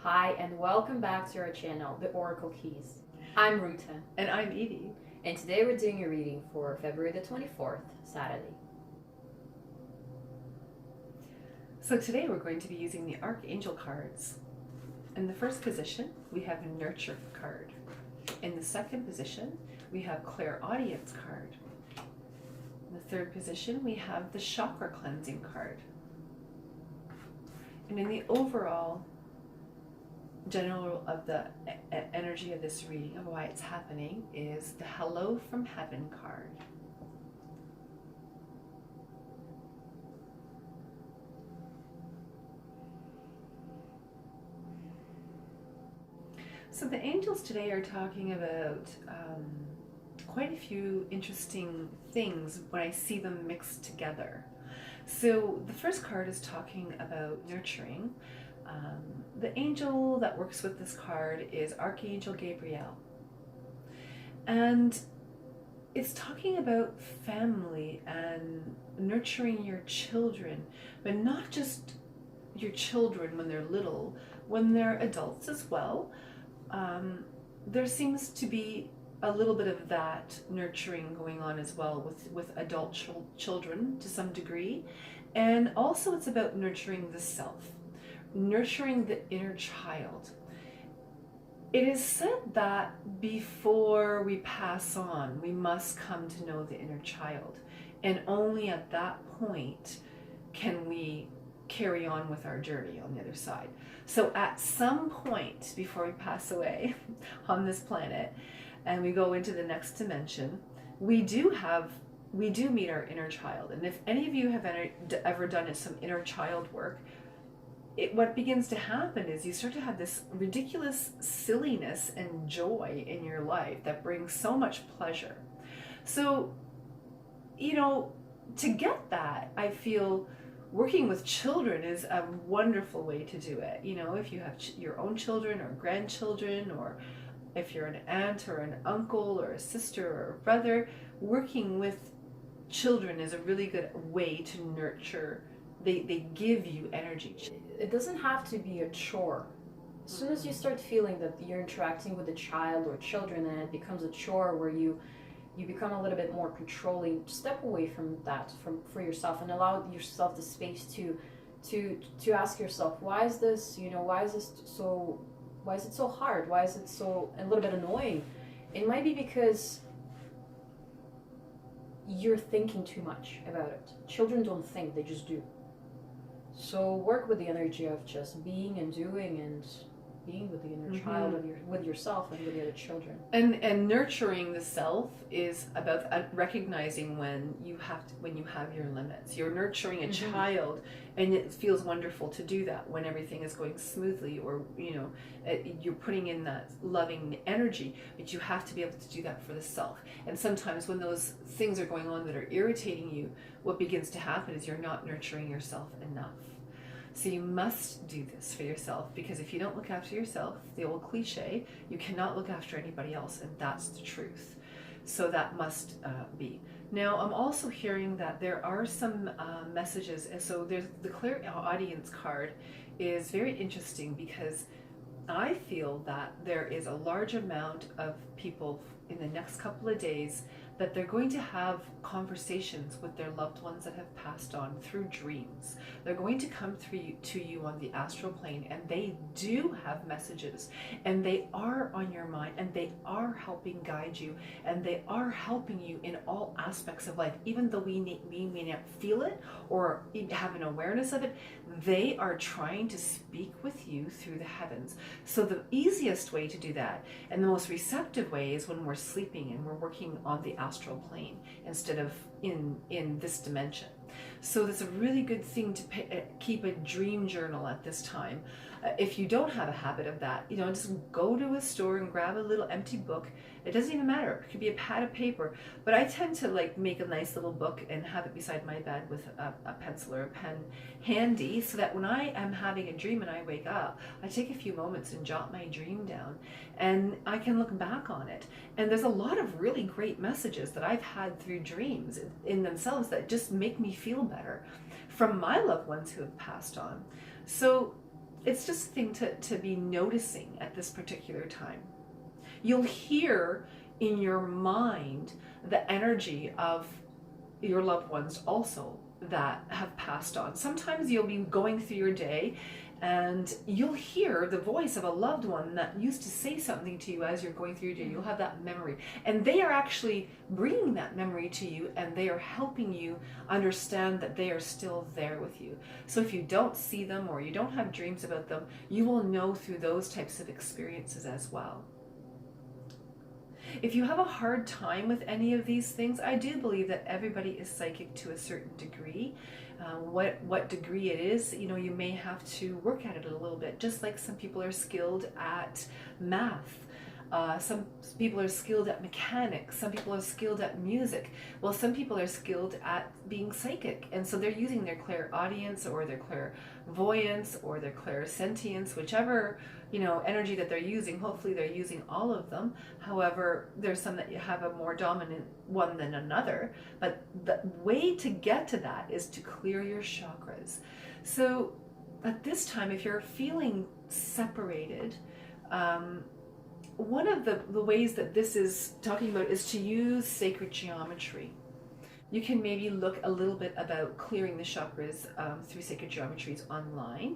Hi, and welcome back to our channel, The Oracle Keys. I'm Ruta, And I'm Edie. and today we're doing a reading for February the 24th, Saturday. So today we're going to be using the Archangel cards. In the first position, we have Nurture card. In the second position, we have Clairaudience card. In the third position, we have the Chakra Cleansing card. And in the overall general of the energy of this reading, of why it's happening, is the Hello from Heaven card. So the angels today are talking about quite a few interesting things when I see them mixed together. So the first card is talking about nurturing. The angel that works with this card is Archangel Gabriel. And it's talking about family and nurturing your children, but not just your children when they're little, when they're adults as well. There seems to be a little bit of that nurturing going on as well with adult children to some degree. And also it's about nurturing the self, nurturing the inner child. It is said that before we pass on, we must come to know the inner child. And only at that point can we carry on with our journey on the other side. So at some point before we pass away on this planet and we go into the next dimension, we do meet our inner child. And if any of you have ever done some inner child work, what begins to happen is you start to have this ridiculous silliness and joy in your life that brings so much pleasure. So, to get that, I feel working with children is a wonderful way to do it. If you have your own children or grandchildren, or if you're an aunt or an uncle or a sister or a brother, working with children is a really good way to nurture. They give you energy. It doesn't have to be a chore. As soon as you start feeling that you're interacting with a child or children and it becomes a chore where you become a little bit more controlling, step away from that for yourself and allow yourself the space to ask yourself, why is this, why is it so hard? Why is it so a little bit annoying? It might be because you're thinking too much about it. Children don't think, they just do. So work with the energy of just being and doing and being with the inner child with yourself and with the other children. And nurturing the self is about recognizing when you have your limits. You're nurturing a child, and it feels wonderful to do that when everything is going smoothly, or you're putting in that loving energy. But you have to be able to do that for the self. And sometimes when those things are going on that are irritating you, what begins to happen is you're not nurturing yourself enough. So you must do this for yourself, because if you don't look after yourself, the old cliche, you cannot look after anybody else, and that's the truth. So that must be. Now, I'm also hearing that there are some messages, and so there's the Clairaudience card is very interesting, because I feel that there is a large amount of people in the next couple of days that they're going to have conversations with their loved ones that have passed on through dreams. They're going to come to you on the astral plane, and they do have messages, and they are on your mind, and they are helping guide you, and they are helping you in all aspects of life. Even though we may not feel it or have an awareness of it, they are trying to speak with you through the heavens. So the easiest way to do that, and the most receptive way, is when we're sleeping and we're working on the astral plane instead of in this dimension. So that's a really good thing to keep a dream journal at this time. If you don't have a habit of that, just go to a store and grab a little empty book. It doesn't even matter. It could be a pad of paper. But I tend to make a nice little book and have it beside my bed with a pencil or a pen handy, so that when I am having a dream and I wake up, I take a few moments and jot my dream down, and I can look back on it. And there's a lot of really great messages that I've had through dreams in themselves that just make me feel better from my loved ones who have passed on. So it's just a thing to be noticing at this particular time. You'll hear in your mind the energy of your loved ones also that have passed on. Sometimes you'll be going through your day and you'll hear the voice of a loved one that used to say something to you as you're going through your day. You'll have that memory, and they are actually bringing that memory to you, and they are helping you understand that they are still there with you. So if you don't see them or you don't have dreams about them, you will know through those types of experiences as well. If you have a hard time with any of these things, I do believe that everybody is psychic to a certain degree. What degree it is, you may have to work at it a little bit. Just like some people are skilled at math. Some people are skilled at mechanics. Some people are skilled at music. Well, some people are skilled at being psychic. And so they're using their clairaudience or their clairvoyance or their clairsentience, whichever energy that they're using. Hopefully they're using all of them. However, there's some that you have a more dominant one than another. But the way to get to that is to clear your chakras. So at this time, if you're feeling separated, one of the ways that this is talking about is to use sacred geometry. You can maybe look a little bit about clearing the chakras through sacred geometries online,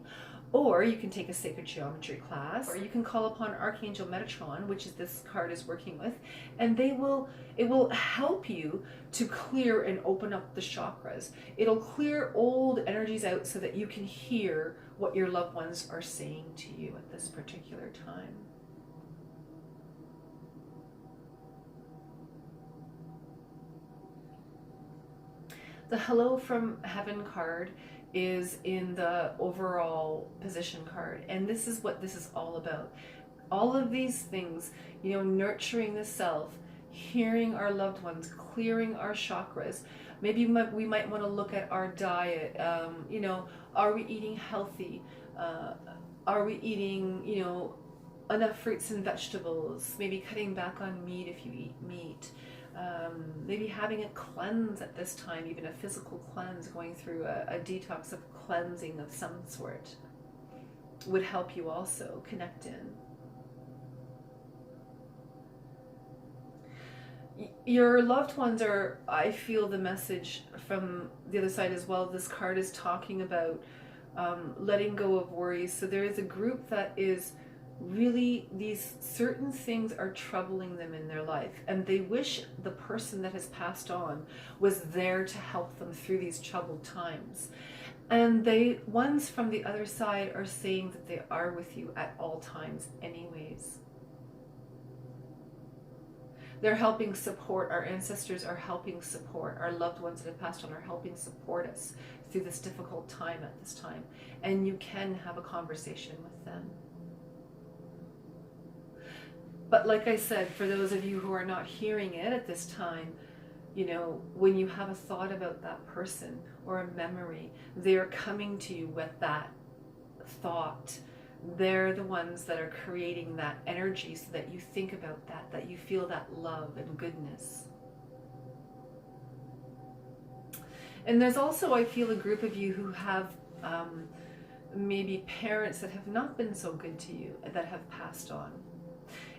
or you can take a sacred geometry class, or you can call upon Archangel Metatron, which is this card is working with, and it will help you to clear and open up the chakras. It'll clear old energies out so that you can hear what your loved ones are saying to you at this particular time. The Hello from Heaven card is in the overall position card, and this is what this is all about. All of these things, nurturing the self, hearing our loved ones, clearing our chakras. Maybe we might want to look at our diet. Are we eating healthy? Are we eating, enough fruits and vegetables? Maybe cutting back on meat if you eat meat. Maybe having a cleanse at this time, even a physical cleanse, going through a detox of cleansing of some sort would help you also connect in. Your loved ones are, I feel the message from the other side as well. This card is talking about letting go of worries. So there is a group that is really, these certain things are troubling them in their life, and they wish the person that has passed on was there to help them through these troubled times. And ones from the other side are saying that they are with you at all times anyways. They're helping support, our ancestors are helping support, our loved ones that have passed on are helping support us through this difficult time at this time. And you can have a conversation with them. But like I said, for those of you who are not hearing it at this time, when you have a thought about that person or a memory, they're coming to you with that thought. They're the ones that are creating that energy so that you think about that you feel that love and goodness. And there's also, I feel, a group of you who have maybe parents that have not been so good to you, that have passed on.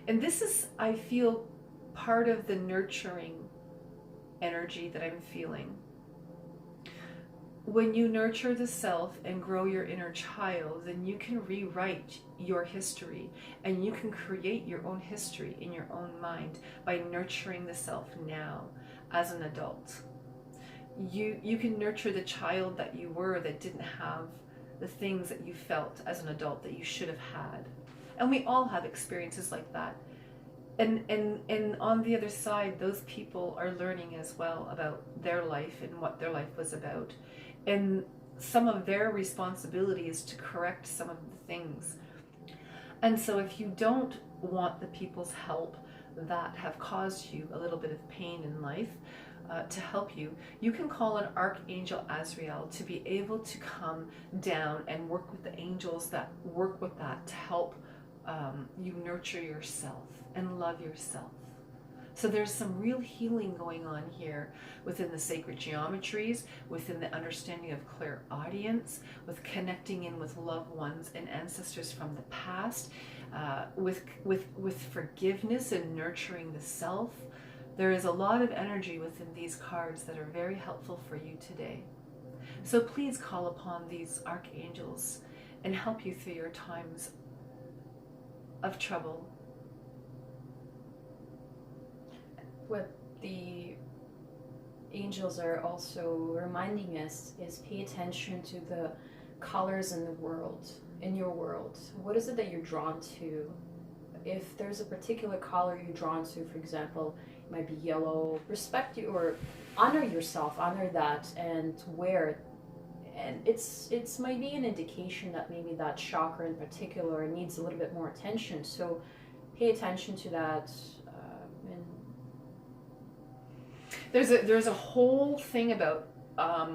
And this is, I feel, part of the nurturing energy that I'm feeling. When you nurture the self and grow your inner child, then you can rewrite your history, and you can create your own history in your own mind by nurturing the self now as an adult. You can nurture the child that you were that didn't have the things that you felt as an adult that you should have had. And we all have experiences like that. And on the other side, those people are learning as well about their life and what their life was about. And some of their responsibility is to correct some of the things. And so if you don't want the people's help that have caused you a little bit of pain in life, to help you, you can call on Archangel Azrael to be able to come down and work with the angels that work with that to help you nurture yourself and love yourself So there's some real healing going on here within the sacred geometries, within the understanding of clairaudience, with connecting in with loved ones and ancestors from the past, with forgiveness and nurturing the self. There is a lot of energy within these cards that are very helpful for you today. So please call upon these archangels and help you through your times of trouble. What the angels are also reminding us is pay attention to the colors in the world, in your world. What is it that you're drawn to? If there's a particular color you're drawn to, for example, it might be yellow, respect you or honor yourself, honor that and wear it. And it's might be an indication that maybe that chakra in particular needs a little bit more attention. So pay attention to that. And there's a whole thing about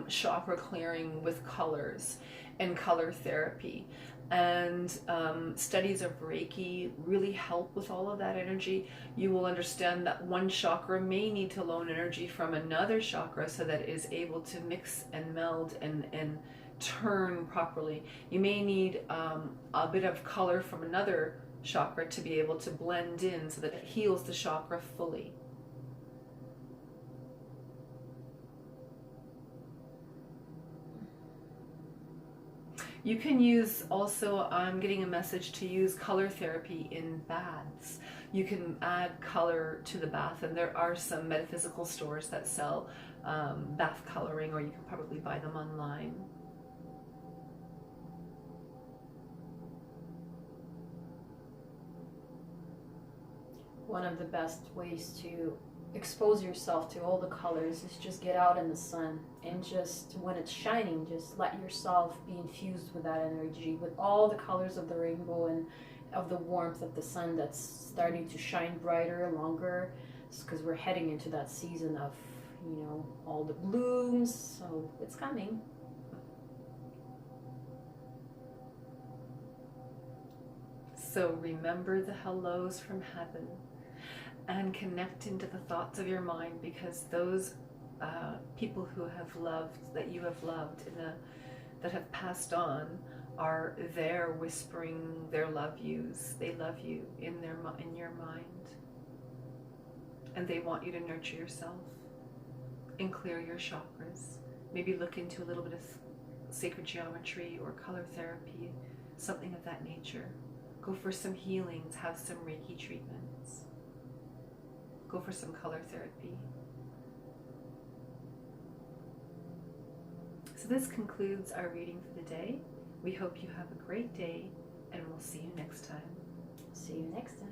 chakra clearing with colors and color therapy, and studies of Reiki really help with all of that energy. You will understand that one chakra may need to loan energy from another chakra so that it is able to mix and meld and turn properly. You may need a bit of color from another chakra to be able to blend in so that it heals the chakra fully. You can use also, I'm getting a message to use color therapy in baths. You can add color to the bath, and there are some metaphysical stores that sell bath coloring, or you can probably buy them online. one of the best ways to expose yourself to all the colors is just get out in the sun and just when it's shining, just let yourself be infused with that energy, with all the colors of the rainbow and of the warmth of the sun that's starting to shine brighter, longer, because we're heading into that season of, you know, all the blooms, so it's coming. So remember the hellos from heaven and connect into the thoughts of your mind, because those people who have loved, that you have loved, that have passed on, are there whispering their love yous. They love you in your mind, and they want you to nurture yourself and clear your chakras. Maybe look into a little bit of sacred geometry or color therapy, something of that nature. Go for some healings, have some Reiki treatments. Go for some color therapy. So this concludes our reading for the day. We hope you have a great day, and we'll see you next time. See you next time.